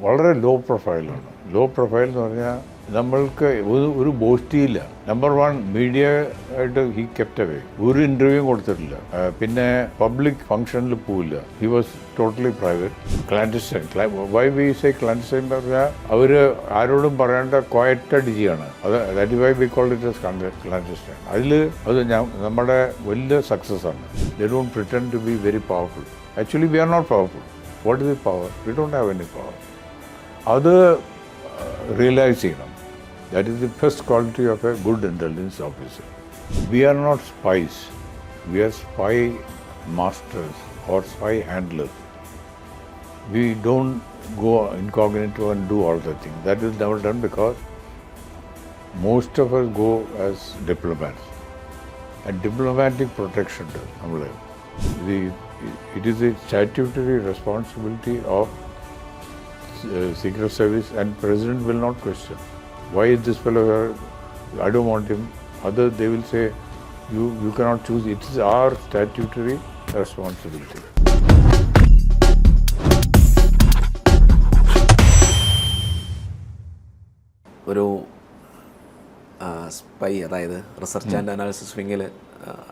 വളരെ law പ്രൊഫൈലാണ്. Low profile എന്ന് പറഞ്ഞാൽ നമ്മൾക്ക് ഒരു ബോസ്റ്റിയില്ല. നമ്പർ 1 മീഡിയ ആയിട്ട് ഹി കെപ്റ്റ് അവേ. ഒരു ഇൻ്റർവ്യൂ കൊടുത്തിട്ടില്ല. പിന്നെ പബ്ലിക് ഫംഗ്ഷനിൽ പോവില്ല. He was totally private. Clandestine. Why we say clandestine എന്ന് പറഞ്ഞാൽ അവർ ആരോടും പറയേണ്ട ക്വയറ്റഡ് ചെയ്യാണ്. That why we call it as clandestine. അത് നമ്മുടെ വലിയ സക്സസ് ആണ്. They don't pretend to be very powerful. Actually we are not powerful. What is the power? We don't have any power. അത് റിയലൈസ് ചെയ്യണം. That is the first quality of a good intelligence officer. We are not spies. We are spy masters or spy handlers. We don't go incognito and do all the things. That is never done because most of us go as diplomats. And diplomatic protection, it is a statutory responsibility of Secret Service, and President will not question. Why is this fellow here? I don't want him. Others, they will say, you cannot choose. It is our statutory responsibility. ഒരു spy, അതായത് research and analysis വിങ്ങിൽ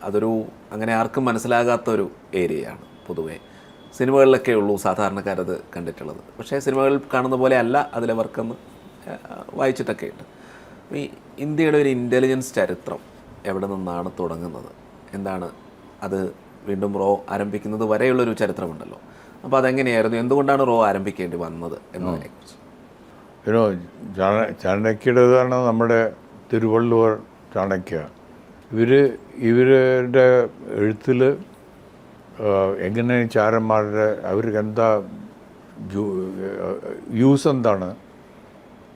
അതൊരു അങ്ങനെ ആർക്കും മനസ്സിലാകാത്തൊരു ഏരിയയാണ്. പൊതുവേ സിനിമകളിലൊക്കെ ഉള്ളൂ സാധാരണക്കാരത് കണ്ടിട്ടുള്ളത്. പക്ഷേ സിനിമകളിൽ കാണുന്ന പോലെ അല്ല അതിലെ വർക്കെന്ന് വായിച്ചിട്ടൊക്കെ ഉണ്ട്. ഈ ഇന്ത്യയുടെ ഒരു ഇൻ്റലിജൻസ് ചരിത്രം എവിടെ നിന്നാണ് തുടങ്ങുന്നത്, എന്താണ് അത് വീണ്ടും റോ ആരംഭിക്കുന്നത് വരെയുള്ളൊരു ചരിത്രമുണ്ടല്ലോ. അപ്പോൾ അതെങ്ങനെയായിരുന്നു, എന്തുകൊണ്ടാണ് റോ ആരംഭിക്കേണ്ടി വന്നത് എന്നതിനെക്കുറിച്ച്? ചാണക്യയുടേതാണ് നമ്മുടെ തിരുവള്ളുവർ ചാണക്യ. ഇവരുടെ എഴുത്തിൽ എങ്ങനെ ചാരന്മാരുടെ അവർക്ക് എന്താ യൂസ് എന്താണ്,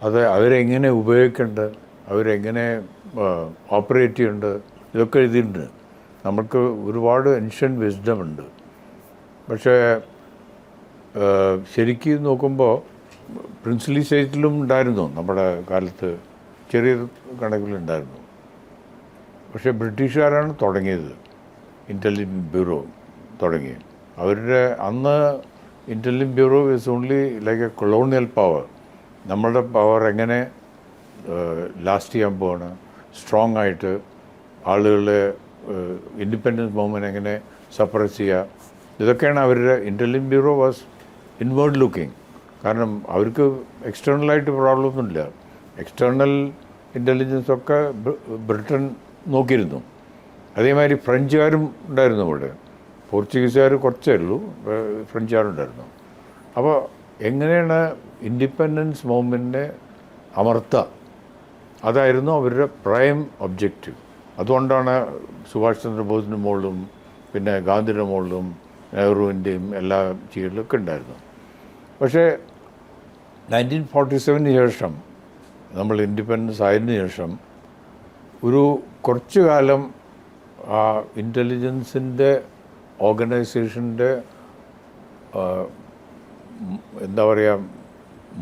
അത് അവരെങ്ങനെ ഉപയോഗിക്കേണ്ടത്, അവരെങ്ങനെ ഓപ്പറേറ്റ് ചെയ്യേണ്ടത്, ഇതൊക്കെ എഴുതിയിട്ടുണ്ട്. നമുക്ക് ഒരുപാട് ഏൻഷ്യൻ്റ് വിസ്ഡം ഉണ്ട്. പക്ഷേ ശരിക്കും നോക്കുമ്പോൾ പ്രിൻസ്ലി സ്റ്റേറ്റിലും ഉണ്ടായിരുന്നു നമ്മുടെ കാലത്ത്, ചെറിയ കണക്കിലുണ്ടായിരുന്നു. പക്ഷേ ബ്രിട്ടീഷുകാരാണ് തുടങ്ങിയത്, ഇൻ്റലിജൻസ് ബ്യൂറോ തുടങ്ങി. അവരുടെ അന്ന് intelligence bureau is only like A colonial power. നമ്മളുടെ പവർ എങ്ങനെ ലാസ്റ്റ് ചെയ്യാൻ പോവാണ്, സ്ട്രോങ് ആയിട്ട് ആളുകളെ ഇൻഡിപെൻഡൻസ് മൂവ്മെൻറ്റ് എങ്ങനെ സപ്രസ് ചെയ്യുക, ഇതൊക്കെയാണ് അവരുടെ. Intelligence bureau was inward looking. കാരണം അവർക്ക് എക്സ്റ്റേണലായിട്ട് പ്രോബ്ലമൊന്നുമില്ല. എക്സ്റ്റേണൽ ഇൻ്റലിജൻസൊക്കെ ബ്രിട്ടൻ നോക്കിയിരുന്നു. അതേമാതിരി ഫ്രഞ്ചുകാരും ഉണ്ടായിരുന്നു ഇവിടെ. പോർച്ചുഗീസുകാർ കുറച്ചേ ഉള്ളൂ, ഫ്രഞ്ചുകാരുണ്ടായിരുന്നു. അപ്പോൾ എങ്ങനെയാണ് ഇൻഡിപെൻഡൻസ് മൂവ്മെൻറ്റിനെ അമർത്തുക, അതായിരുന്നു അവരുടെ പ്രൈം ഒബ്ജക്റ്റീവ്. അതുകൊണ്ടാണ് സുഭാഷ് ചന്ദ്രബോസിൻ്റെ മുകളിലും പിന്നെ ഗാന്ധിയുടെ മുകളിലും നെഹ്റുവിൻ്റെയും എല്ലാ ചീഴിലൊക്കെ ഉണ്ടായിരുന്നു. പക്ഷേ 1947 ശേഷം, നമ്മൾ ഇൻഡിപെൻഡൻസ് ആയതിനു ശേഷം ഒരു കുറച്ചു കാലം ആ ഇൻ്റലിജൻസിൻ്റെ ഓർഗനൈസേഷൻ്റെ എന്താ പറയുക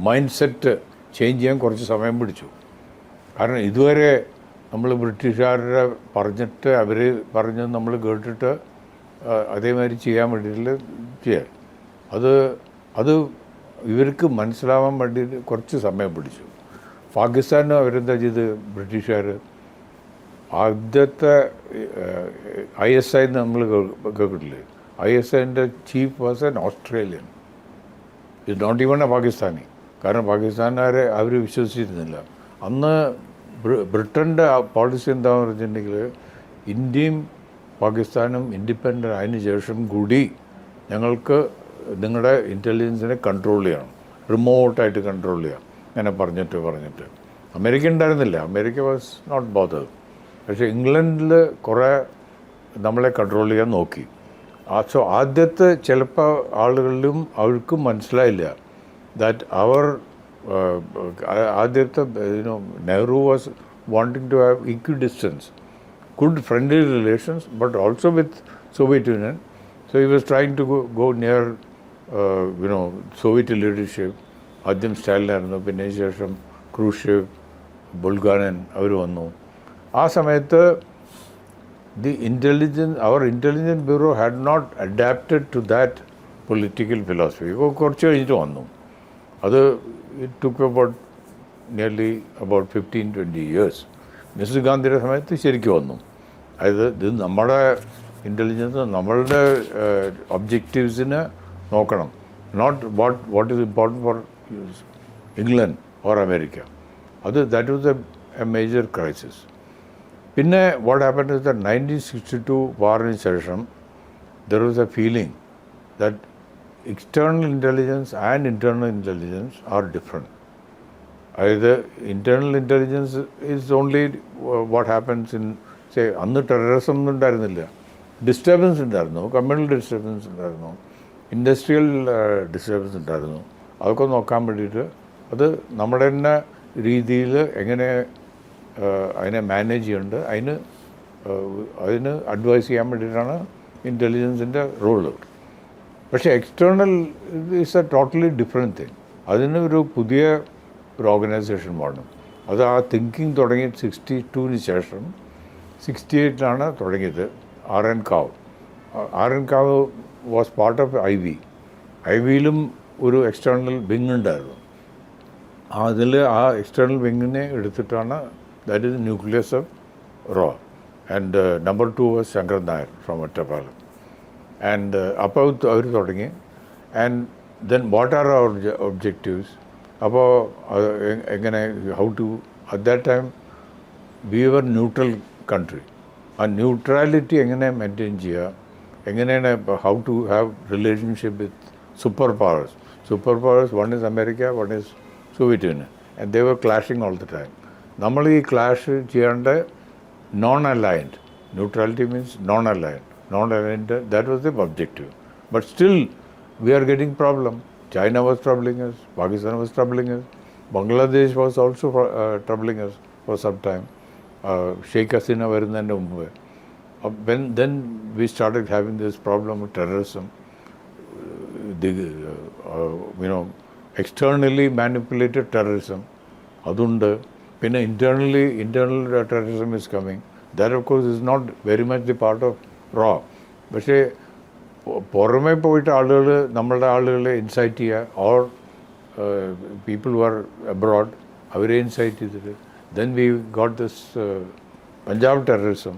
മൈൻഡ് സെറ്റ് ചേഞ്ച് ചെയ്യാൻ കുറച്ച് സമയം പിടിച്ചു. കാരണം ഇതുവരെ നമ്മൾ ബ്രിട്ടീഷുകാരുടെ പറഞ്ഞിട്ട് അവർ പറഞ്ഞത് നമ്മൾ കേട്ടിട്ട് അതേമാതിരി ചെയ്യാൻ വേണ്ടിയിട്ട് ചെയ്യാൻ അത് ഇവർക്ക് മനസ്സിലാവാൻ വേണ്ടിയിട്ട് കുറച്ച് സമയം പിടിച്ചു. പാകിസ്ഥാനും അവരെന്താ ചെയ്ത്, ബ്രിട്ടീഷുകാർ ആദ്യത്തെ ISI നമ്മൾ കേട്ടില്ലേ, ISIൻ്റെ chief was an Australian, is not even a Pakistani. കാരണം പാകിസ്ഥാനുകാരെ അവർ വിശ്വസിച്ചിരുന്നില്ല. അന്ന് ബ്രിട്ടൻ്റെ പോളിസി എന്താണെന്ന് പറഞ്ഞിട്ടുണ്ടെങ്കിൽ ഇന്ത്യയും പാകിസ്ഥാനും ഇൻഡിപെൻഡൻ്റ് ആയതിനു ശേഷം കൂടി ഞങ്ങൾക്ക് നിങ്ങളുടെ ഇൻ്റലിജൻസിനെ കൺട്രോൾ ചെയ്യണം, റിമോട്ടായിട്ട് കൺട്രോൾ ചെയ്യാം, അങ്ങനെ പറഞ്ഞിട്ട് അമേരിക്ക ഉണ്ടായിരുന്നില്ല. America was not bothered. പക്ഷേ ഇംഗ്ലണ്ടിൽ കുറേ നമ്മളെ കൺട്രോൾ ചെയ്യാൻ നോക്കി. സോ ആദ്യത്തെ ചിലപ്പോൾ ആളുകളിലും അവർക്കും മനസ്സിലായില്ല ദാറ്റ് അവർ ആദ്യത്തെ Nehru was wanting to have equal distance, good friendly relations, but also with Soviet Union. So he was trying to go near Soviet leadership. ആദ്യം സ്റ്റാലിനായിരുന്നു, പിന്നെ ശേഷം ക്രൂഷേവ്, ബുൾഗാനൻ അവർ വന്നു. ആ സമയത്ത് our intelligence bureau had not adapted to that political philosophy. കുറച്ച് കഴിഞ്ഞിട്ട് വന്നു. അത് it took about nearly about 15-20 years. Mister ഗാന്ധിയുടെ സമയത്ത് ശരിക്കും വന്നു. അതായത് ഇത് നമ്മുടെ ഇൻ്റലിജൻസ് നമ്മളുടെ ഒബ്ജക്റ്റീവ്സിനെ നോക്കണം, not what is important for England or America. That was a major crisis. പിന്നെ വാട്ട് ഹാപ്പൻഡ് ഇസ് ദാറ്റ് 1962 വാറിന് ശേഷം there was a feeling that external intelligence and internal intelligence are different. Either internal intelligence is only what happens in, say, അന്ന് terrorism ഒന്നും ഉണ്ടായിരുന്നില്ല, disturbance ഉണ്ടായിരുന്നു, communal disturbance ഉണ്ടായിരുന്നു, industrial disturbance ഉണ്ടായിരുന്നു. അതൊക്കെ നോക്കാൻ വേണ്ടിയിട്ട് അത് നമ്മുടെ തന്നെ രീതിയിൽ എങ്ങനെ അതിനെ മാനേജ് ചെയ്യുന്നുണ്ട് അതിന് അഡ്വൈസ് ചെയ്യാൻ വേണ്ടിയിട്ടാണ് ഇൻ്റലിജൻസിൻ്റെ റോള്. പക്ഷേ external is A totally different thing. അതിന് ഒരു പുതിയ ഒരു ഓർഗനൈസേഷൻ വേണം. അത് ആ തിങ്കിങ് തുടങ്ങിയത് 62-ന് ശേഷം 68-ലാണ് തുടങ്ങിയത്. ആർ.എൻ. കാവ് വാസ് പാർട്ട് ഓഫ് ഐ വിയിലും ഒരു എക്സ്റ്റേണൽ വിങ് ഉണ്ടായിരുന്നു. അതിൽ ആ എക്സ്റ്റേണൽ വിങ്ങിനെ എടുത്തിട്ടാണ് ദാറ്റ് ഈസ് ന്യൂക്ലിയസ് ഓഫ് റോ. And number 2 was Sankaran Nair from Ottapalam. And അപ്പോൾ അവർ തുടങ്ങി. ആൻഡ് ദെൻ വാട്ട് ആർ അവർ ഒബ്ജക്റ്റീവ്സ്? അപ്പോൾ എങ്ങനെ how to at that time we were neutral country. ആ ന്യൂട്രാലിറ്റി എങ്ങനെ മെയിൻറ്റെയിൻ ചെയ്യുക, എങ്ങനെയാണ് how to have relationship with super powers. One is America, one is Soviet Union, and they were clashing all the time. നമ്മൾ ഈ clash ചെയ്യാണ്ട് non aligned, neutrality means non aligned, that was the objective. But still we are getting problem. China was troubling us, Pakistan was troubling us, Bangladesh was also troubling us for some time. Sheikh Hasina വരുന്നതിൻ്റെ മുമ്പ്. Then we started having this problem of terrorism, externally manipulated terrorism. അതുണ്ട്. പിന്നെ internal terrorism is coming. That of course is not very much the part of റോ. പക്ഷേ പുറമെ പോയിട്ട് നമ്മളുടെ ആളുകളെ ഇൻസൈറ്റ് ചെയ്യുക, ഓർ പീപ്പിൾ വർ അബ്രോഡ് അവരെ ഇൻസൈറ്റ് ചെയ്തിട്ട് then we got this Punjab terrorism.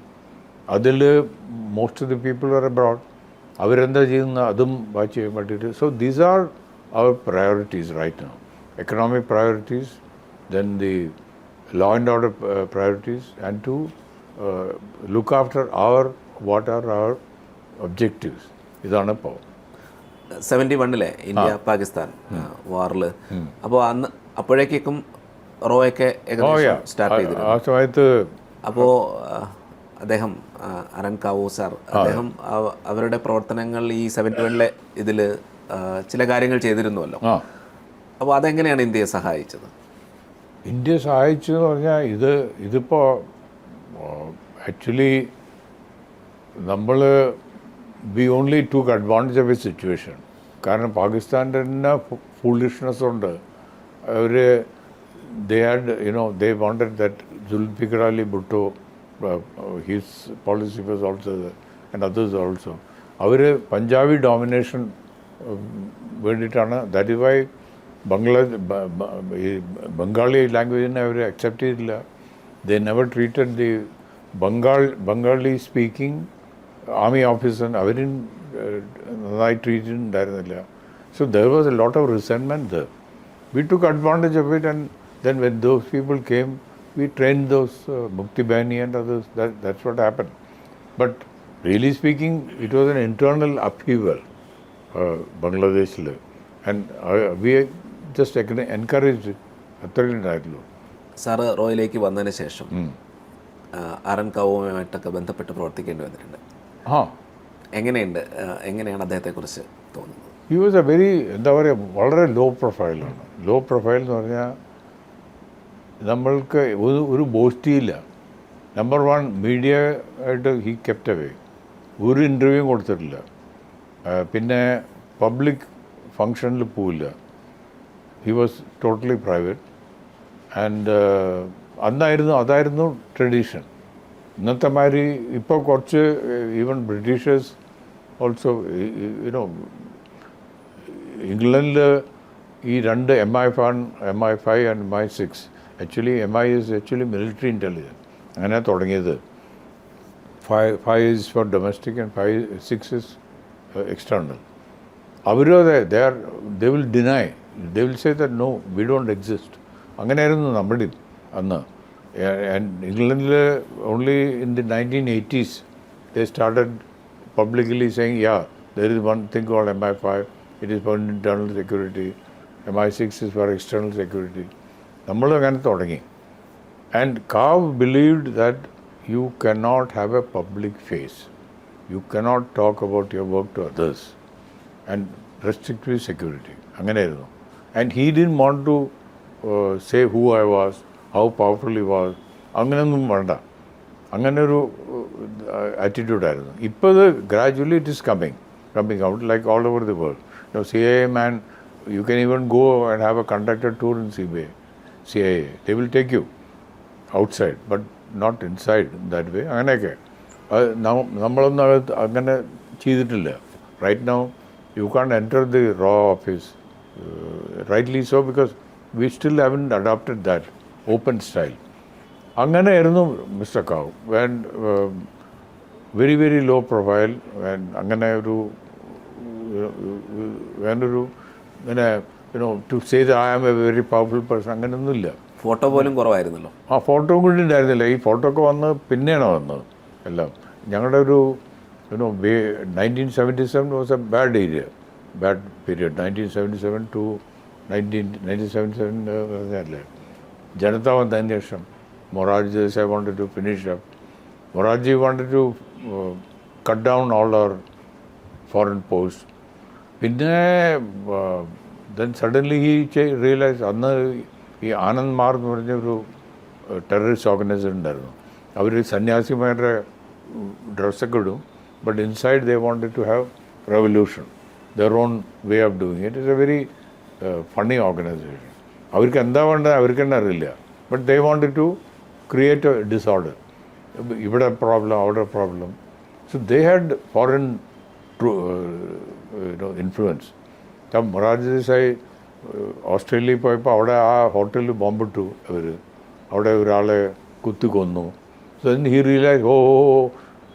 അതിൽ most of the people were abroad. അവരെന്താ ചെയ്യുന്ന അതും വാച്ച് ചെയ്യാൻ വേണ്ടിയിട്ട്. സോ ദീസ് ആർ അവർ priorities right now. Economic priorities, then the law and order priorities, and to look after what are our objectives. ഇതാണ് ഇപ്പോൾ 71-ലെ India Pakistan വാറിൽ. അപ്പോൾ അപ്പോഴേക്കും റോയൊക്കെ ഏകദേശം സ്റ്റാർട്ട് ചെയ്തിരുന്നു. ആ സമയത്ത് അപ്പോൾ അദ്ദേഹം ആർ.എൻ. കാവു സാർ, അദ്ദേഹം അവരുടെ പ്രവർത്തനങ്ങൾ ഈ 71-ലെ ഇതിൽ ചില കാര്യങ്ങൾ ചെയ്തിരുന്നുവല്ലോ. അപ്പോൾ അതെങ്ങനെയാണ് ഇന്ത്യയെ സഹായിച്ചത്? ഇന്ത്യയെ സഹായിച്ചതെന്ന് പറഞ്ഞാൽ ഇതിപ്പോൾ actually we only took advantage of A situation. കാരണം പാകിസ്ഥാൻ്റെ തന്നെ ഫൂളിഷ്നെസ് കൊണ്ട് അവർ they wanted that Zulfikar Ali Bhutto, his policy was also there, and others also. അവർ പഞ്ചാബി ഡോമിനേഷൻ വേണ്ടിയിട്ടാണ്. ദാറ്റ് ഇസ് വൈ ബംഗാളി ലാംഗ്വേജിനെ അവർ അക്സെപ്റ്റ് ചെയ്തില്ല. They never treated the Bengali speaking army officer അവരും നന്നായി ട്രീറ്റ് ഉണ്ടായിരുന്നില്ല. So there was a lot of resentment there. We took advantage of it, and then when those people came we train those Mukti Bahini and others. That's what happen. But really speaking it was an internal upheaval ബംഗ്ലാദേശിൽ, and we just encourage. അത്രയും ഉണ്ടായിട്ടുള്ളൂ. Sir റോയിലേക്ക് വന്നതിന് ശേഷം ആർ.എൻ. കാവുമായിട്ടൊക്കെ ബന്ധപ്പെട്ട് പ്രവർത്തിക്കേണ്ടി വന്നിട്ടുണ്ട്. എങ്ങനെയാണ് അദ്ദേഹത്തെക്കുറിച്ച് തോന്നുന്നത്? ഹി വാസ് എ വെരി, എന്താ പറയുക, വളരെ ലോ പ്രൊഫൈലാണ്. ലോ പ്രൊഫൈൽ എന്ന് പറഞ്ഞാൽ നമ്മൾക്ക് ഒരു ബോസ്റ്റിയില്ല. നമ്പർ 1 മീഡിയ ആയിട്ട് ഹി കെപ്റ്റ് അവേ. ഒരു ഇൻ്റർവ്യൂ കൊടുത്തിട്ടില്ല. പിന്നെ പബ്ലിക് ഫങ്ഷനിൽ പോവില്ല. He was totally private. And അതായിരുന്നു ട്രഡീഷൻ. ഇന്നത്തെ മാതിരി ഇപ്പോൾ കുറച്ച് ഈവൻ ബ്രിട്ടീഷേഴ്സ് ഓൾസോ ഇംഗ്ലണ്ടിൽ ഈ രണ്ട് MI5 and MI6 actually MI is actually military intelligence. അങ്ങനെ തുടങ്ങിയത്. 5 is for domestic and 6 is external. They will deny. They will say that no, we don't exist. അങ്ങനെയായിരുന്നു നമ്മുടെ അന്ന്. And England only in the 1980s they started publicly saying, yeah, there is one thing called MI5, it is for internal security, MI6 is for external security. നമ്മൾ അങ്ങനെ തുടങ്ങി. And Kav believed that you cannot have a public face. You cannot talk about your work to others. And restrictive security. അങ്ങനെയായിരുന്നു. And he didn't want to say who I was, how powerful he was. അങ്ങനെയൊന്നും വേണ്ട. അങ്ങനെ ഒരു ആറ്റിറ്റ്യൂഡായിരുന്നു. ഇപ്പോൾ ഇത് gradually it is coming out like all over the world. CIA man, you can even go and have a conducted tour in CIA. They will take you outside, but not inside that way. അങ്ങനെയൊക്കെ നമ്മളൊന്നും അങ്ങനെ ചെയ്തിട്ടില്ല. Right now, you can't enter the raw office. Rightly so, because we still haven't adopted that open style. അങ്ങനെയായിരുന്നു mister Kao. And very very low profile. അങ്ങനെ ഒരു വേറൊരു ഇങ്ങനെ to say that I am a very powerful person അങ്ങനെയൊന്നുമില്ല. Photo പോലും കുറവായിരുന്നല്ലോ. Photo കൂടി ഉണ്ടായിരുന്നില്ല. ഈ ഫോട്ടോ ഒക്കെ വന്ന് പിന്നെയാണ് വന്നത് എല്ലാം. ഞങ്ങളുടെ ഒരു 1977 was A bad period. 1977 to 1977 പറഞ്ഞല്ലേ ജനത വന്നതിന് ശേഷം Morarji Desai wanted to finish up. Morarji wanted to cut down all our foreign posts. Then suddenly he realized അന്ന് ഈ ആനന്ദ് മാർ എന്ന് പറഞ്ഞൊരു ടെററിസ്റ്റ് ഓർഗനൈസേഷൻ ഉണ്ടായിരുന്നു. അവർ സന്യാസിമാരുടെ ഡ്രസ്സൊക്കെ ഇടും. But inside they wanted to have revolution, their own way of doing it. It's a very funny organisation. അവർക്ക് എന്താ വേണ്ടത് അവർക്ക് തന്നെ അറിയില്ല. But they wanted to create a disorder. ഇവിടെ problem, അവിടെ problem. So they had foreign influence. Morarji Desai ഓസ്ട്രേലിയയിൽ പോയപ്പോൾ അവിടെ ആ ഹോട്ടലിൽ ബോംബിട്ടു അവർ. അവിടെ ഒരാളെ കുത്തിക്കൊന്നു. So then he realized,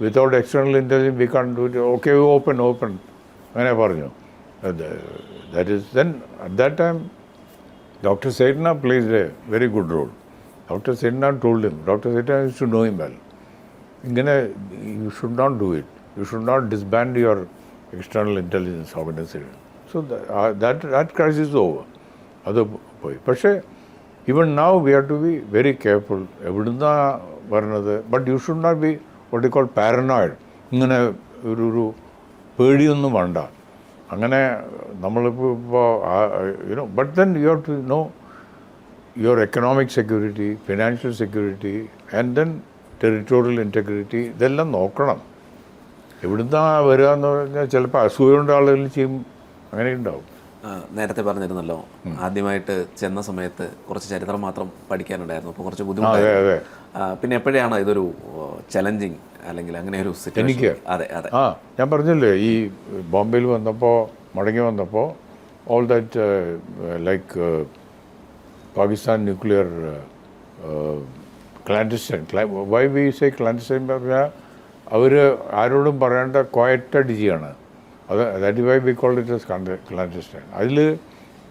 without external intelligence we can't do it. Okay, open. അങ്ങനെ പറഞ്ഞു. That is, then at that time Dr. Setna plays a very good role. Dr. Setna told him, Dr. Setna used to know him well. You should not do it. You should not disband your external intelligence organization. So that crisis is over. But even now we have to be very careful. But you should not be what they call paranoid. പേടിയൊന്നും വേണ്ട. അങ്ങനെ നമ്മളിപ്പോൾ but then you have to know your economic security, financial security, and then territorial integrity. ഇതെല്ലാം നോക്കണം. എവിടുന്നാ വരിക എന്ന് പറഞ്ഞാൽ ചിലപ്പോൾ അസൂയുള്ള ആളുകൾ ചെയ്യും, അങ്ങനെ ഉണ്ടാവും. നേരത്തെ പറഞ്ഞിരുന്നല്ലോ, ആദ്യമായിട്ട് ചെന്ന സമയത്ത് കുറച്ച് ചരിത്രം മാത്രം പഠിക്കാനുണ്ടായിരുന്നു, അപ്പോൾ കുറച്ച് ബുദ്ധിമുട്ടായിരുന്നു. പിന്നെ എപ്പോഴാണ് ഇതൊരു ചലഞ്ചിങ് അല്ലെങ്കിൽ അങ്ങനെ ഒരു സിറ്റുവേഷൻ? എനിക്ക് ഞാൻ പറഞ്ഞില്ലേ, ഈ ബോംബെയിൽ വന്നപ്പോൾ മടങ്ങി വന്നപ്പോൾ all that like Pakistan nuclear clandestine. Why we say clandestine? പറഞ്ഞാൽ അവർ ആരോടും പറയാണ്ട ക്വയറ്റായിട്ട് ചെയ്യാണ്. That why we call it as clandestine.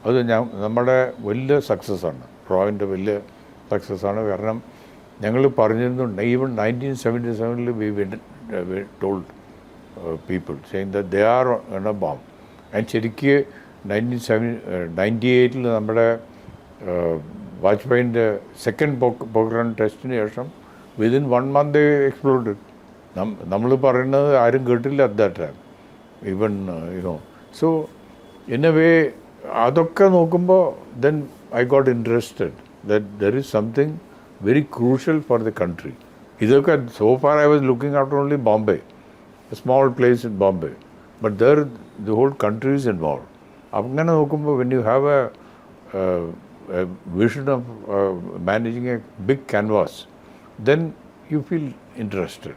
അത് നമ്മുടെ വലിയ സക്സസ്സാണ്, റോയിൻ്റെ വലിയ സക്സസ്സാണ്. കാരണം ഞങ്ങൾ പറഞ്ഞിരുന്നു, even 1977 we told people saying that they are on a bomb. And ശരിക്ക് 1998 നമ്മുടെ വാജ്പേയിൻ്റെ സെക്കൻഡ് പോഖ്റാൻ ടെസ്റ്റിന് ശേഷം വിതിൻ 1 month എക്സ്പ്ലോഡ്. നമ്മൾ പറയുന്നത് ആരും കേട്ടില്ല at that time even so in a way അതൊക്കെ നോക്കുമ്പോൾ then I got interested that there is something very crucial for the country. ഇതൊക്കെ so far I was looking after only Bombay, a small place in Bombay, but there the whole country is involve. അങ്ങനെ നോക്കുമ്പോൾ when you have a vision of managing a big canvas, then you feel interested.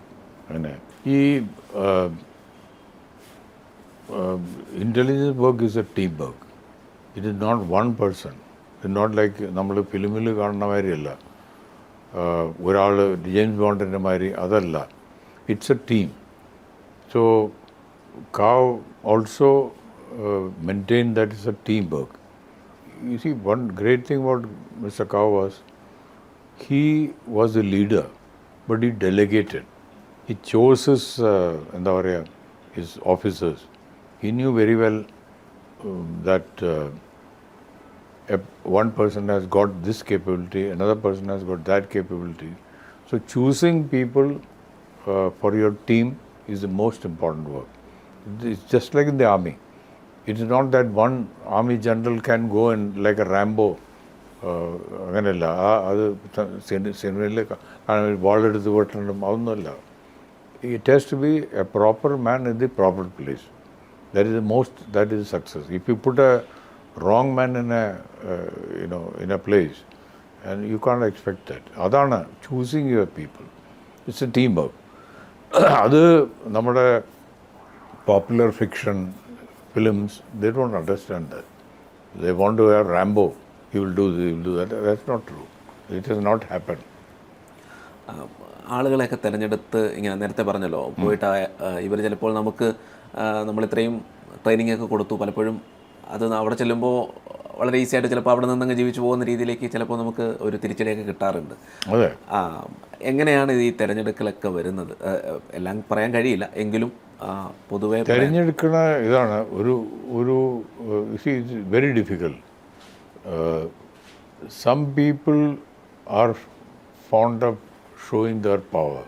ഈ intelligence work is a team work. It is not one person. It's not like നമ്മൾ ഫിലിമിൽ കാണുന്ന മാതിരിയല്ല, ഒരാൾ James ബോണ്ടിൻ്റെ മാതിരി അതല്ല. It's A team. So Kav also maintained that it's a teamwork. You see, one great thing about Mr. Kav was, he was a leader, but he delegated. He chose his officers. He knew very well that one person has got this capability, another person has got that capability. So choosing people for your team is the most important work. It's just like in the army. It is not that one army general can go and like a Rambo. അങ്ങനെയല്ല, അത് സിനിമയിൽ വാളെടുത്ത് വെട്ടണം അതൊന്നുമല്ല. It has to be a proper man in the proper place. That is success. If you put a wrong man in a place, and you can't expect that. അതാണ് choosing your people. It's a teamwork. അത് നമ്മുടെ popular fiction films, they don't understand that. They want to have Rambo. He will do this, he will do that. That's not true. It has not happened. ആളുകളെയൊക്കെ തിരഞ്ഞെടുത്ത് ഇങ്ങനെ നേരത്തെ പറഞ്ഞല്ലോ, പോയിട്ട് ഇവർ ചിലപ്പോൾ നമ്മളിത്രയും ട്രെയിനിങ് ഒക്കെ കൊടുത്തു, പലപ്പോഴും അത് അവിടെ ചെല്ലുമ്പോൾ വളരെ ഈസി ആയിട്ട് ചിലപ്പോൾ അവിടെ നിന്നങ്ങ് ജീവിച്ചു പോകുന്ന രീതിയിലേക്ക് ചിലപ്പോൾ നമുക്ക് ഒരു തിരിച്ചടിയൊക്കെ കിട്ടാറുണ്ട്. അതെ. എങ്ങനെയാണ് ഈ തിരഞ്ഞെടുക്കലൊക്കെ വരുന്നത്? എല്ലാം പറയാൻ കഴിയില്ല, എങ്കിലും പൊതുവെ തിരഞ്ഞെടുക്കുന്ന ഇതാണ് ഒരു very difficult. Some people are fond of showing their power.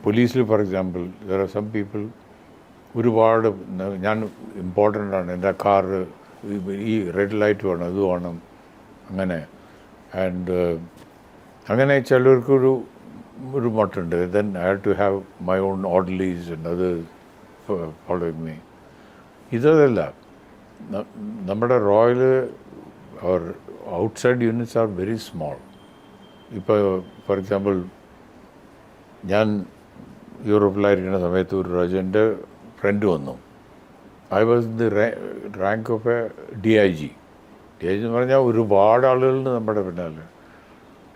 പോലീസിൽ for example, there are some people ഒരുപാട് ഞാൻ ഇമ്പോർട്ടൻ്റ് ആണ്, എൻ്റെ കാറ് ഈ റെഡ് ലൈറ്റ് വേണം, ഇത് വേണം, അങ്ങനെ. ആൻഡ് അങ്ങനെ ചിലർക്കൊരു മട്ടുണ്ട്. Then I had to have my own orderlies and others following me. ഇതല്ല, നമ്മുടെ royal or outside units are very small. ഇപ്പോൾ ഫോർ എക്സാമ്പിൾ ഞാൻ യൂറോപ്പിലായിരിക്കുന്ന സമയത്ത് ഒരു പ്രാവശ്യം എൻ്റെ ഫ്രണ്ട് വന്നു. I was the rank of A DIG. DIG എന്ന് പറഞ്ഞാൽ ഒരുപാട് ആളുകളുണ്ട് നമ്മുടെ പിന്നാലെ.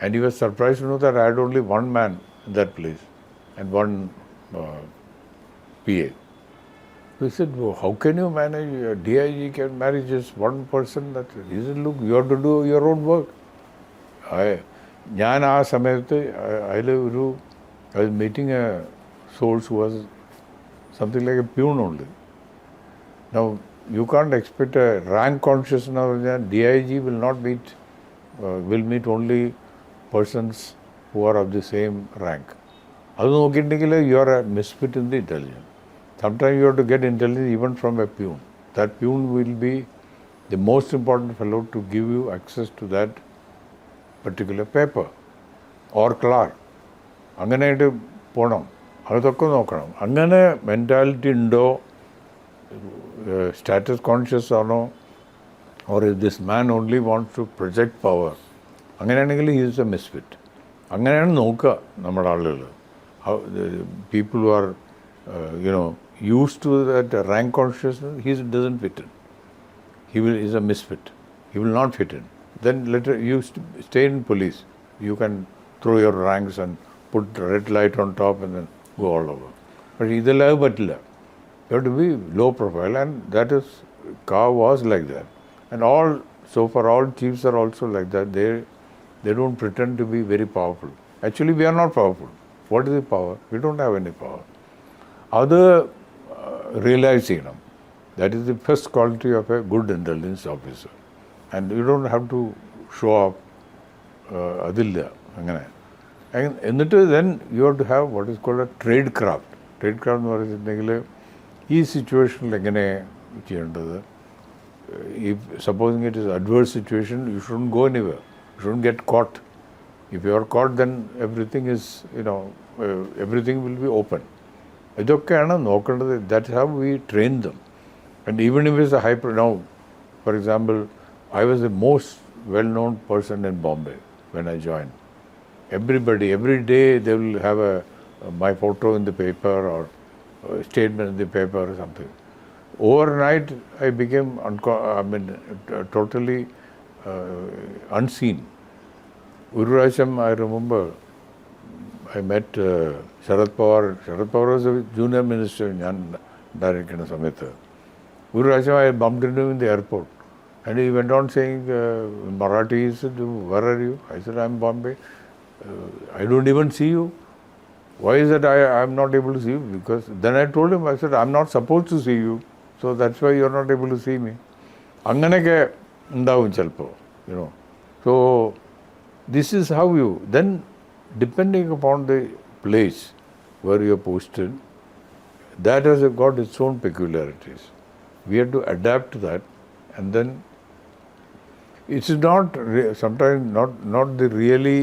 And he was surprised to know that I had only one man in that place and one PA. He said, well, how can you manage? A DIG can manage just one person. He said, look, you have to do your own work. ഞാൻ ആ സമയത്ത് I was meeting a source who was something like a peon only. Now, you can't expect a rank consciousness. DIG will not meet, will meet only persons who are of the same rank. അത് നോക്കിയിട്ടുണ്ടെങ്കിൽ you are a misfit in the intelligence. Sometimes you have to get intelligence even from a peon. That peon will be the most important fellow to give you access to that particular paper or clerk. അങ്ങനെയായിട്ട് പോകണം, അതൊക്കെ നോക്കണം. അങ്ങനെ mentality ഉണ്ടോ, status conscious ആണോ, or if this man only wants to project power, അങ്ങനെയാണെങ്കിൽ he is a misfit. അങ്ങനെയാണ് നോക്കുക നമ്മുടെ ആളുകൾ. People who are used to that rank consciousness, he doesn't fit in. He is a misfit. He will not fit in. Then later you stay in police. You can throw your ranks and put red light on top and then go all over. But ഇതെല്ലാം പറ്റില്ല. You have to be low profile, and that is, Kav was like that. And so far all chiefs are also like that. They don't pretend to be very powerful. Actually, we are not powerful. What is the power? We don't have any power. അത് realise ചെയ്യണം. That is the first quality of a good intelligence officer. And you don't have to show up. അതില്ല അങ്ങനെ. എന്നിട്ട് then you have to have what is called a trade craft. Trade craft എന്ന് പറഞ്ഞിട്ടുണ്ടെങ്കിൽ ഈ സിറ്റുവേഷനിൽ എങ്ങനെ ചെയ്യേണ്ടത്. If supposing it is adverse situation, you shouldn't go anywhere. You shouldn't get caught. If you are caught, then everything is, everything will be open. ഇതൊക്കെയാണ് നോക്കേണ്ടത്. That's how we train them. And even if it's a now, for example, I was the most well-known person in Bombay when I joined. Everybody, every day they will have my photo in the paper or a statement in the paper or something. overnight I became totally unseen. ഒരു പ്രാവശ്യം I remember I met Sharad Pawar. Sharad Pawar was a junior minister ഞാൻ ഉണ്ടായിരിക്കുന്ന സമയത്ത്. ഒരു പ്രാവശ്യം I bumped into him in the airport and he went on saying Marathi. He said, where are you? I said, I'm Bombay. I don't even see you. Why is that I'm not able to see you? Because then I told him, I said, I'm not supposed to see you. So that's why you're not able to see me. അങ്ങനെയൊക്കെ ഉണ്ടാവും ചിലപ്പോൾ, you know. So this is how you, then depending upon the place where you're posted, that has got its own peculiarities. We have to adapt to that, and then it's not sometimes not the really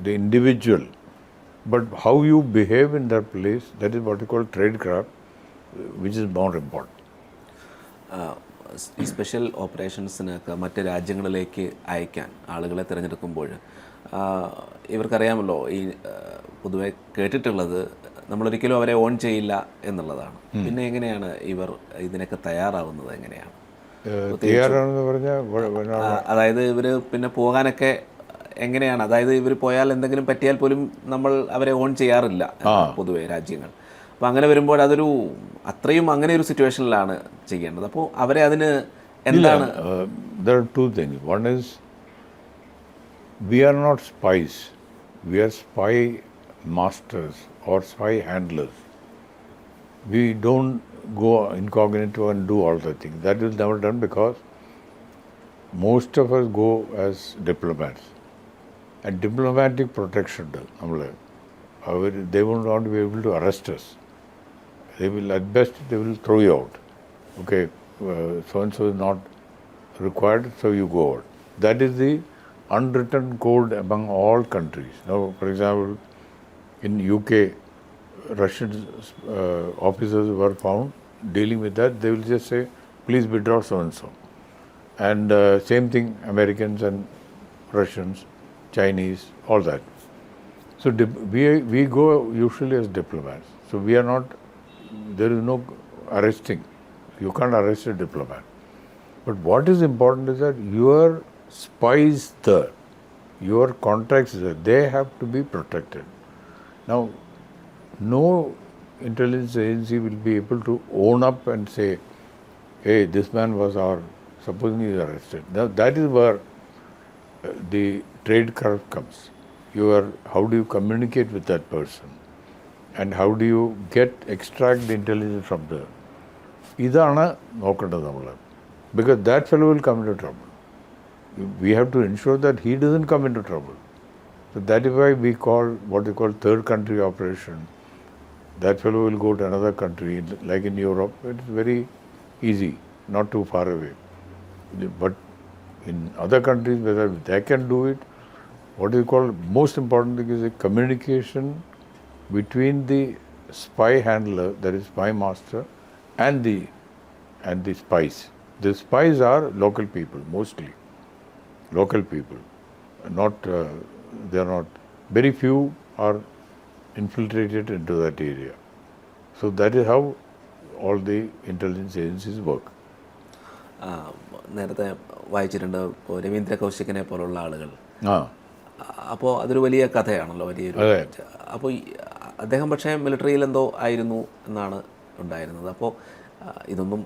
the individual, but how you behave in that place. That is what you call tradecraft, which is more important. ഈ special ഓപ്പറേഷൻസിനൊക്കെ മറ്റ് രാജ്യങ്ങളിലേക്ക് അയക്കാൻ ആളുകളെ തിരഞ്ഞെടുക്കുമ്പോൾ ഇവർക്കറിയാമല്ലോ, ഈ പൊതുവെ കേട്ടിട്ടുള്ളത് നമ്മളൊരിക്കലും അവരെ ഓൺ ചെയ്യില്ല എന്നുള്ളതാണ്. പിന്നെ എങ്ങനെയാണ് ഇവർ ഇതിനൊക്കെ തയ്യാറാവുന്നത്? എങ്ങനെയാണ് അതായത് ഇവർ പിന്നെ പോകാനൊക്കെ എങ്ങനെയാണ്? അതായത് ഇവർ പോയാൽ എന്തെങ്കിലും പറ്റിയാൽ പോലും നമ്മൾ അവരെ ഓൺ ചെയ്യാറില്ല പൊതുവെ രാജ്യങ്ങൾ. അപ്പോൾ അങ്ങനെ വരുമ്പോൾ അതൊരു അത്രയും അങ്ങനെ ഒരു സിറ്റുവേഷനിലാണ് ചെയ്യേണ്ടത്. അപ്പോൾ അവരെ അതിന് എന്താണ്? There are two things. One is we are not spies. We are spy masters or spy handlers. We don't go incognito and do all the things. That is never done because most of us go as diplomats. And diplomatic protection, they will not be able to arrest us. They will, at best, they will throw you out. Okay, so-and-so is not required, so you go out. That is the unwritten code among all countries. Now, for example, in UK, Russian officers were found dealing with that. They will just say, please withdraw so-and-so. And same thing, Americans and Russians, Chinese, all that. So we go usually as diplomats. So we are not, there is no arresting. You can't arrest a diplomat. But what is important is that your spies there, your contacts there, they have to be protected. Now, no intelligence agency will be able to own up and say, hey, this man was supposing he is arrested. Now, that is where the tradecraft comes. How do you communicate with that person? And how do you extract the intelligence from there? ഇതാണ് നോക്കേണ്ടത് നമ്മൾ. Because that fellow will come into trouble. We have to ensure that he doesn't come into trouble. So that is why we call what we call third country operation. That fellow will go to another country, like in Europe. It is very easy, not too far away. But in other countries, whether they can do it, what we call most important thing is a communication between the spy handler, that is spy master, and the spies. The spies are local people, mostly local people. They are not. Very few are infiltrated into that area. So that is how all the intelligence agencies work. നേരത്തെ വായിച്ചിട്ടുണ്ട് ഇപ്പോൾ രവീന്ദ്ര കൗശിക്കിനെ പോലുള്ള ആളുകൾ. അപ്പോൾ അതൊരു വലിയ കഥയാണല്ലോ, വലിയൊരു. അപ്പോൾ അദ്ദേഹം പക്ഷേ മിലിറ്ററിയിൽ എന്തോ ആയിരുന്നു എന്നാണ് ഉണ്ടായിരുന്നത്. അപ്പോൾ ഇതൊന്നും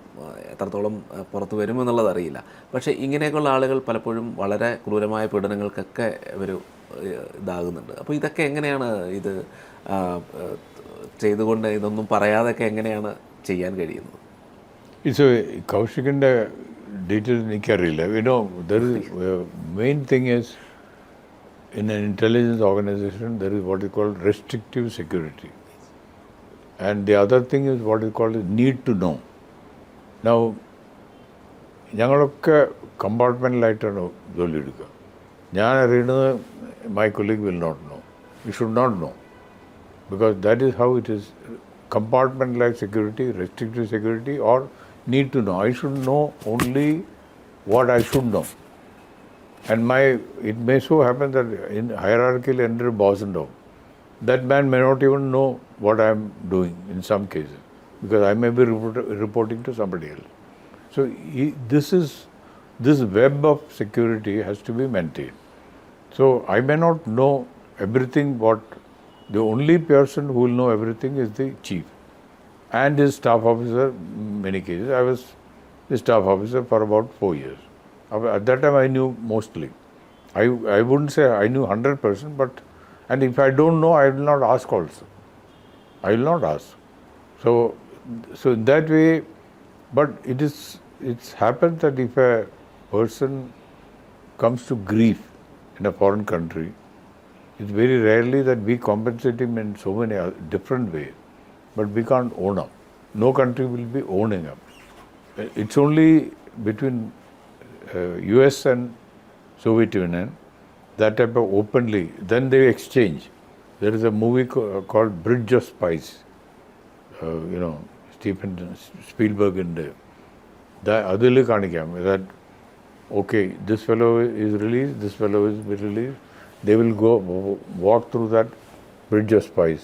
എത്രത്തോളം പുറത്തു വരുമെന്നുള്ളത് അറിയില്ല. പക്ഷേ ഇങ്ങനെയൊക്കെയുള്ള ആളുകൾ പലപ്പോഴും വളരെ ക്രൂരമായ പീഡനങ്ങൾക്കൊക്കെ ഇവർ ഇതാകുന്നുണ്ട്. അപ്പോൾ ഇതൊക്കെ എങ്ങനെയാണ് ഇത് ചെയ്തുകൊണ്ട് ഇതൊന്നും പറയാതൊക്കെ എങ്ങനെയാണ് ചെയ്യാൻ കഴിയുന്നത്? ഇത് കൗശിക്കിൻ്റെ ഡീറ്റെയിൽസ് എനിക്കറിയില്ല. Main thing is in an intelligence organization, there is what is called restrictive security. And the other thing is what is called need to know. Now, ഞങ്ങളൊക്കെ കമ്പാർട്ട്മെൻറ്റിലായിട്ടാണ് ജോലി എടുക്കുക. ഞാൻ അറിയുന്നത് my colleague will not know. He should not know. Because that is how it is. Compartment-like security, restrictive security, or need to know. I should know only what I should know. And it may so happen that in hierarchical boss and all, that man may not even know what I am doing in some cases. because I may be reporting to somebody else. So this web of security has to be maintained. So I may not know everything. The only person who will know everything is the chief and his staff officer. In many cases, I was the staff officer for about 4 years. At that time, I knew mostly. I wouldn't say I knew 100%, but and if I don't know, I will not ask also. I will not ask. So in that way, but it's happened that if a person comes to grief in a foreign country, it's very rarely that we compensate him in so many different ways, but we can't own up. No country will be owning up. It's only between US and Soviet Union, that type of openly, then they exchange. There is a movie called Bridge of Spies, Steven Spielberg in there. Adil kanikam that, okay, this fellow is released, this fellow is released. They will go walk through that Bridge of Spies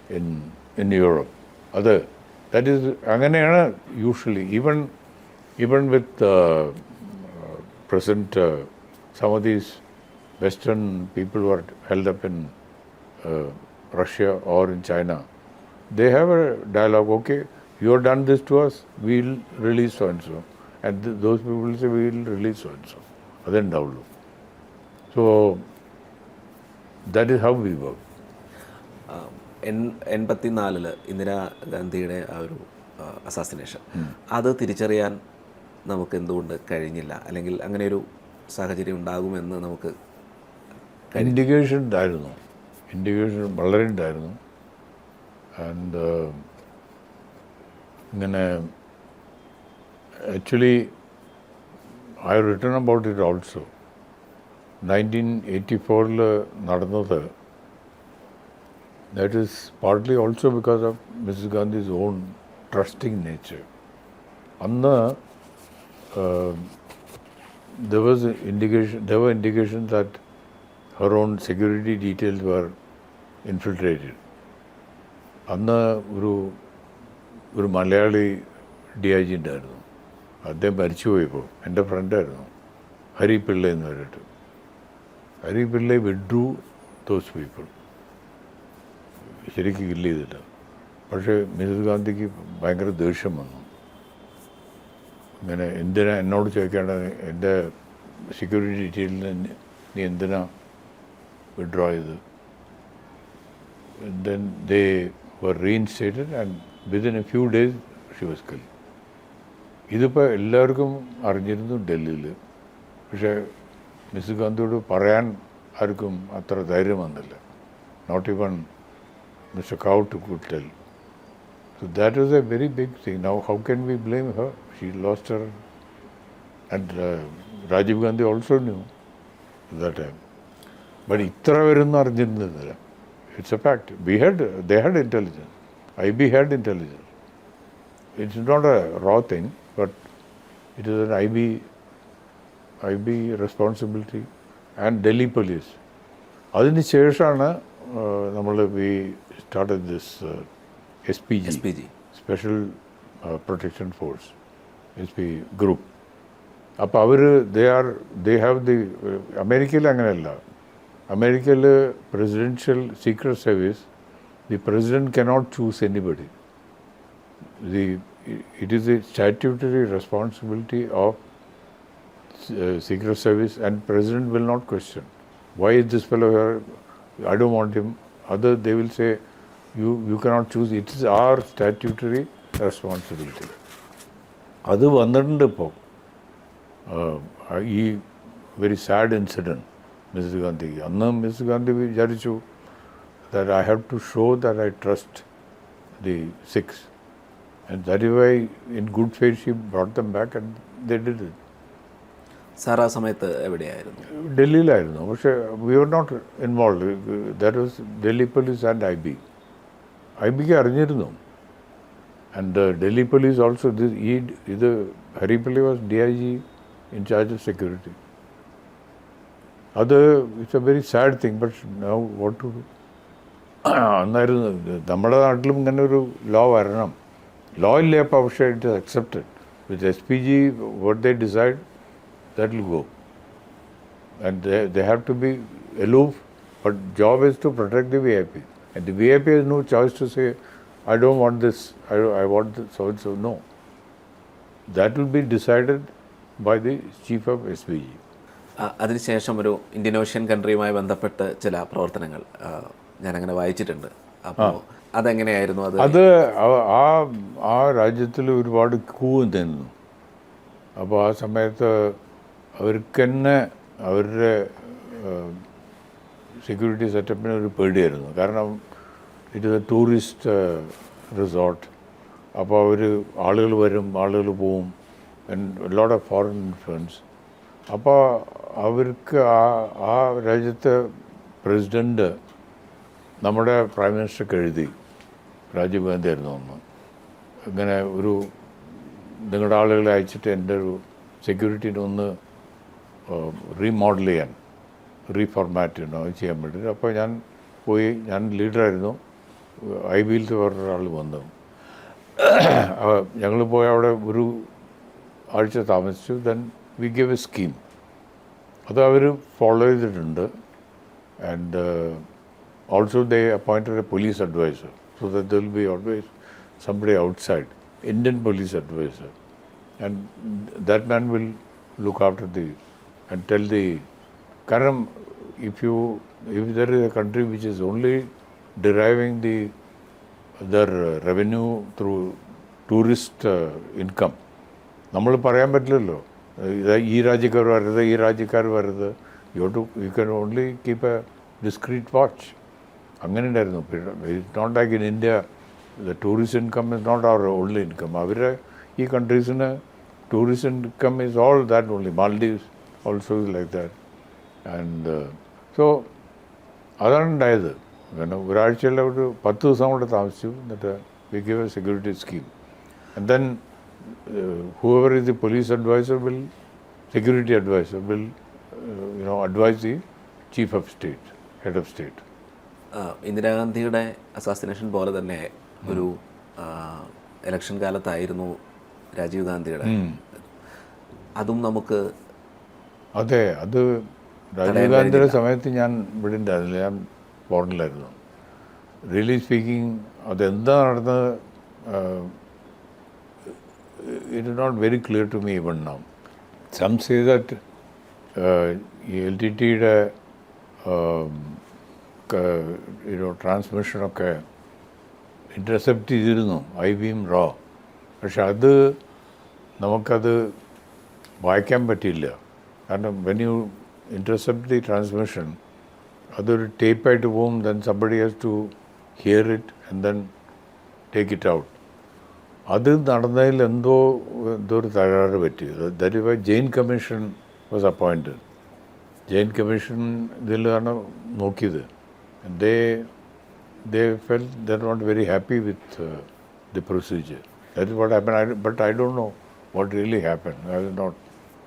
in Europe. That is anganeyana usually, even with present some of these Western people who are held up in Russia or in China, they have a dialogue. Okay, you have done this to us, we'll release so and so, and those people will say we will release so and so. Adendavu. So that is how we work. 84 ഇന്ദിരാഗാന്ധിയുടെ ആ ഒരു assassination അത് തിരിച്ചറിയാൻ നമുക്ക് എന്തുകൊണ്ട് കഴിഞ്ഞില്ല, അല്ലെങ്കിൽ അങ്ങനെ ഒരു സാഹചര്യം ഉണ്ടാകുമെന്ന് നമുക്ക് ഇൻഡിക്കേഷൻ ഉണ്ടായിരുന്നു, വളരെ ഉണ്ടായിരുന്നു. ആൻഡ് ഇങ്ങനെ actually I have written about it also. 1984 നടന്നത്, that is partly also because of Mrs. Gandhi's own trusting nature. Anna, there were indications that her own security details were infiltrated. Anna ഒരു Malayali DIG ഉണ്ടായിരുന്നു, അദ്ദേഹം മരിച്ചുപോയപ്പോൾ എൻ്റെ ഫ്രണ്ടായിരുന്നു, ഹരി പിള്ള എന്ന് പറഞ്ഞിട്ട്. Hari Pillai withdrew those people, ശരിക്കും kill ചെയ്തില്ല. പക്ഷേ മിസസ് ഗാന്ധിക്ക് ഭയങ്കര ദേഷ്യം വന്നു. ഇങ്ങനെ എന്തിനാ എന്നോട് ചോദിക്കേണ്ടത്, എൻ്റെ സെക്യൂരിറ്റി ഡീറ്റെയിലിൽ നീ എന്തിനാ വിഡ്രോ ചെയ്ത്. Then they were reinstated and within a few days she was killed. ഇതിപ്പോൾ എല്ലാവർക്കും അറിഞ്ഞിരുന്നു ഡൽഹിയിൽ, പക്ഷേ മിസ് ഗാന്ധിയോട് പറയാൻ ആർക്കും അത്ര ധൈര്യം വന്നില്ല. Not even Mr. Kaut could tell. So that was a very big thing. Now how can we blame her? She lost her. And Rajiv Gandhi also knew that time. But itra verunnu arjirunniല്ല. It's a fact. They had intelligence. IB had intelligence. It's not a raw thing, but it is an IB responsibility and Delhi police. അതിന് ശേഷമാണ് we started this SPG, Special Protection Force, SP group. അപ്പോൾ they have the അമേരിക്കയിൽ അങ്ങനെയല്ല. അമേരിക്കയിൽ presidential secret service, the president cannot choose anybody. It is a statutory responsibility of secret service, and president will not question. Why is this fellow here? I don't want him. They will say, you cannot choose. It is our statutory responsibility. അത് വന്നിട്ടുണ്ട് ഇപ്പോൾ. ഈ very sad incident Mrs ഗാന്ധിക്ക്. അന്ന് Mrs Gandhi വിചാരിച്ചു that I have to show that I trust the Sikhs. And that is why in good faith she brought them back and they did it. Sir ആ സമയത്ത് എവിടെയായിരുന്നു? ഡൽഹിയിലായിരുന്നു. പക്ഷേ we were not involve. That was Delhi police and IBക്ക് അറിഞ്ഞിരുന്നു. And Delhi police also ഇത് Haripalli was DIG in charge of security. അത് it's a very sad thing. But now what to do? അന്നായിരുന്നു നമ്മുടെ നാട്ടിലും ഇങ്ങനെ ഒരു ലോ വരണം. Law ഇല്ല അപ്പോൾ പക്ഷേ it is accepted with S P G what they decide that will go and they have to be aloof, but job is to protect the VIP. And the VIP has no choice to say, I don't want this, I want this, so and so. No. That will be decided by the chief of SPG. അതിനുശേഷം ഒരു Indian ocean കൺട്രിയുമായി ബന്ധപ്പെട്ട് ചില പ്രവർത്തനങ്ങൾ ഞാനങ്ങനെ വായിച്ചിട്ടുണ്ട്. അപ്പോൾ അതെങ്ങനെയായിരുന്നു? അത് ആ രാജ്യത്തിൽ ഒരുപാട് ക്യൂ നിന്നു. അപ്പോൾ ആ സമയത്ത് അവർക്ക് തന്നെ അവരുടെ സെക്യൂരിറ്റി സെറ്റപ്പിന് ഒരു പേടിയായിരുന്നു. കാരണം it is A tourist resort. അപ്പോൾ ആളുകൾ വരും, ആളുകൾ പോവും, and lot of foreign influence. അപ്പോൾ അവർക്ക് ആ രാജ്യത്തെ പ്രസിഡൻറ്റ് നമ്മുടെ പ്രൈം മിനിസ്റ്റർക്ക് എഴുതി, രാജീവ് ഗാന്ധി ആയിരുന്നു അന്ന്, ഇങ്ങനെ നിങ്ങളുടെ ആളുകളെ അയച്ചിട്ട് എൻ്റെ ഒരു സെക്യൂരിറ്റിനെ ഒന്ന് റീമോഡൽ ചെയ്യാൻ, റീഫോർമാറ്റ് ചെയ്യാൻ വേണ്ടിയിട്ട്. അപ്പോൾ ഞാൻ പോയി, ഞാൻ ലീഡറായിരുന്നു, ഐ ബിയിലത്തെ വേറൊരാൾ വന്നു. ഞങ്ങൾ പോയി അവിടെ ഒരു ആഴ്ച താമസിച്ചു. Then we give a scheme. അത് അവർ ഫോളോ ചെയ്തിട്ടുണ്ട്. And also they appointed a police advisor, so that there will be always somebody outside, Indian police advisor. And that man will look after and tell കാരണം if there is a country which is only deriving their revenue through tourist income, നമ്മൾ പറയാൻ പറ്റില്ലല്ലോ ഈ രാജ്യക്കാർ വരരുത്, you can only keep a discreet watch. അങ്ങനെ ഉണ്ടായിരുന്നു. It's not like in India the tourist income is not our only income. അവരെ ഈ കൺട്രീസിന് tourist income is all that only. Maldives also is like that. And so അതാണ് ഉണ്ടായത്. കാരണം ഒരാഴ്ചയിൽ ഒരു 10 ദിവസം കൂടെ താമസിച്ചു. എന്നിട്ട് V give A security scheme. And then whoever is the police advisor security advisor will advise the chief of state, head of state. ഇന്ദിരാഗാന്ധിയുടെ അസാസിനേഷൻ പോലെ തന്നെ ഒരു ഇലക്ഷൻ കാലത്തായിരുന്നു രാജീവ് ഗാന്ധിയുടെ. അതും നമുക്ക് അതെ, അത് രാജീവ് ഗാന്ധിയുടെ സമയത്ത് ഞാൻ ഇവിടെ ഉണ്ടായിരുന്നില്ല, ഞാൻ ഫോറിനിലായിരുന്നു. റിയലി സ്പീക്കിംഗ് അതെന്താ നടന്നത്, it is not very clear to me even now. Some say that LTTയുടെ ട്രാൻസ്മിഷൻ ഒക്കെ ഇൻ്റർസെപ്റ്റ് ചെയ്തിരുന്നു, IBM റോ. പക്ഷെ നമുക്കത് വായിക്കാൻ പറ്റിയില്ല. കാരണം when you intercept the transmission, അതൊരു ടേപ്പായിട്ട് പോകും. Then somebody has to hear it and then take it out. അത് നടന്നതിൽ എന്തോ ഒരു തകരാറ് പറ്റി. That is why Jain commission was appointed. Jain commission ഇതിലാണ് നോക്കിയത്. they felt they're not very happy with the procedure. That is what happened. But I don't know what really happened. I was not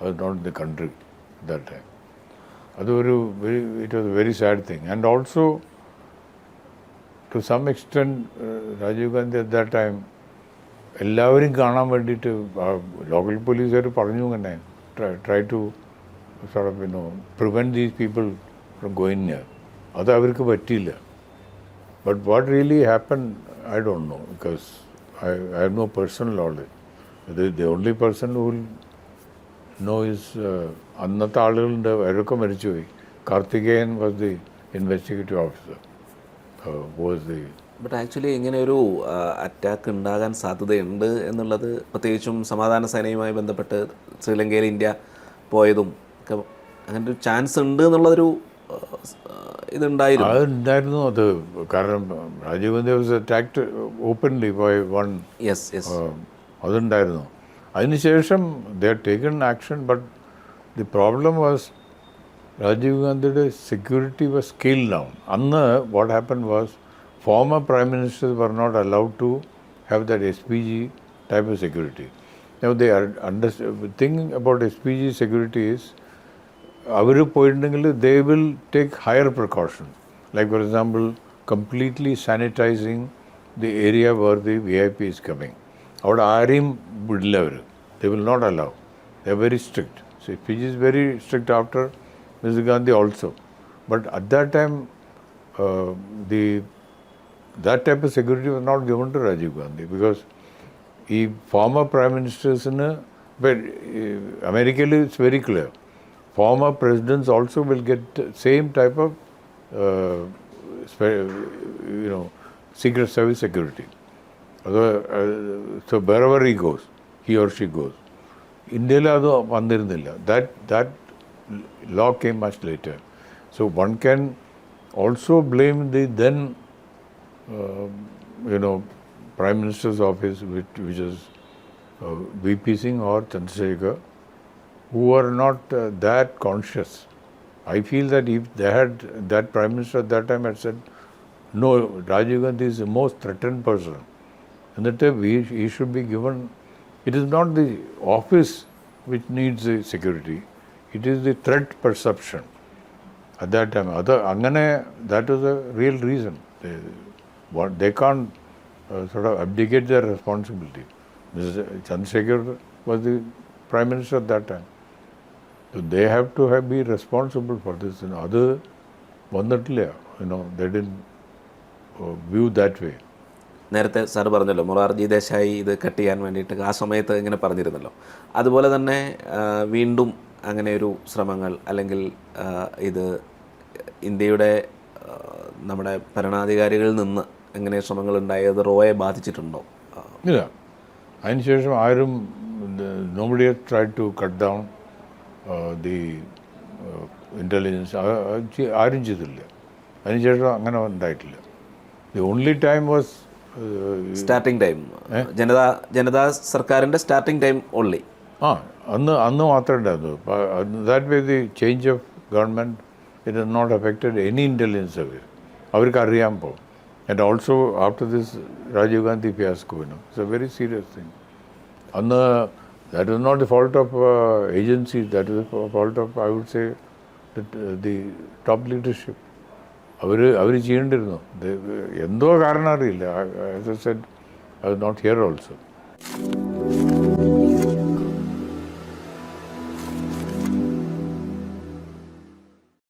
in the country at that time. It was a very sad thing. And also, to some extent, Rajiv Gandhi at that time, എല്ലാവരും കാണാൻ വേണ്ടിയിട്ട് local പോലീസുകാർ പറഞ്ഞു തന്നെ, try to sort of prevent these people from going here. അത് അവർക്ക് പറ്റിയില്ല. But what really happen I don't know, because I have no personal knowledge. The only person who will know is അന്നത്തെ ആളുകളുണ്ട്, അവരൊക്കെ മരിച്ചുപോയി. Karthikeyan was the investigative officer, was the. But actually ഇങ്ങനെ ഒരു attack ഉണ്ടാകാൻ സാധ്യതയുണ്ട് എന്നുള്ളത്, പ്രത്യേകിച്ചും സമാധാന സേനയുമായി ബന്ധപ്പെട്ട് ശ്രീലങ്കയിൽ ഇന്ത്യ പോയതും ഒക്കെ അങ്ങനെ ഒരു ചാൻസ് ഉണ്ട് എന്നുള്ളതൊരു അതുണ്ടായിരുന്നു. അത് കാരണം Rajiv Gandhi was attacked openly by one. അതുണ്ടായിരുന്നു. അതിനുശേഷം they have taken action. But the problem was Rajiv ഗാന്ധിയുടെ സെക്യൂരിറ്റി വാസ് സ്കെയിൽ ഡൗൺ. അന്ന് what happen was former prime ministers were not allowed to have that SPG type of security. Now they are thinking about SPG security is, they will take higher precautions. Like for example, completely sanitizing the area where the VIP is coming. അവിടെ ആരെയും വിടില്ല അവർ. They will not allow. They are very strict. So Fiji is very strict after Mrs. Gandhi also. But at that time, that type of security was not given to Rajiv Gandhi because ഈ former prime ministers-ന്, but America it's very clear. Former presidents also will get same type of secret service security. So wherever he or she goes. India അത് വന്നിരുന്നില്ല. That law came much later. So one can also blame the then Prime Minister's office, which is VP Singh or Chandrasekhar, who are not that conscious. I feel that if they had, that Prime Minister at that time had said, no, Rajiv Gandhi is the most threatened person, and that he should be given, it is not the office which needs the security, it is the threat perception at that time. That was a real reason. They can't sort of abdicate their responsibility. Mr. Chandrasekhar was the Prime Minister at that time. So they have to be responsible for this. Other vannattilla, they didn't view that way. നേരത്തെ sir പറഞ്ഞല്ലോ മൊറാർജി ദേശായി ഇത് cut ചെയ്യാൻ വേണ്ടിയിട്ട് ആ സമയത്ത് ഇങ്ങനെ പറഞ്ഞിരുന്നല്ലോ. അതുപോലെ തന്നെ വീണ്ടും അങ്ങനെ ഒരു ശ്രമങ്ങൾ അല്ലെങ്കിൽ ഇത് ഇന്ത്യയുടെ നമ്മുടെ ഭരണാധികാരികളിൽ നിന്ന് എങ്ങനെ ശ്രമങ്ങൾ ഉണ്ടായത് റോയെ ബാധിച്ചിട്ടുണ്ടോ? ഇല്ല, അതിനുശേഷം ആരും nobody has tried to cut down the intelligence. ആരും ചെയ്തില്ല. അതിനുശേഷം അങ്ങനെ ഉണ്ടായിട്ടില്ല. The only time was starting time Janata സർക്കാരിൻ്റെ സ്റ്റാർട്ടിംഗ് ടൈം ഓൺലി. അന്ന് മാത്രമേ ഉണ്ടായിരുന്നു. That way the change of government it has not affected any intelligence service. അവർക്ക് അറിയാൻ പോകും. And also after this Rajiv Gandhi fiasco, it's a very serious thing. That is not the fault of agencies, that is the fault of, I would say, the top leadership. അവർ ചെയ്യേണ്ടിരുന്നു. എന്തോ കാരണം അറിയില്ല. As I said, I was not here also.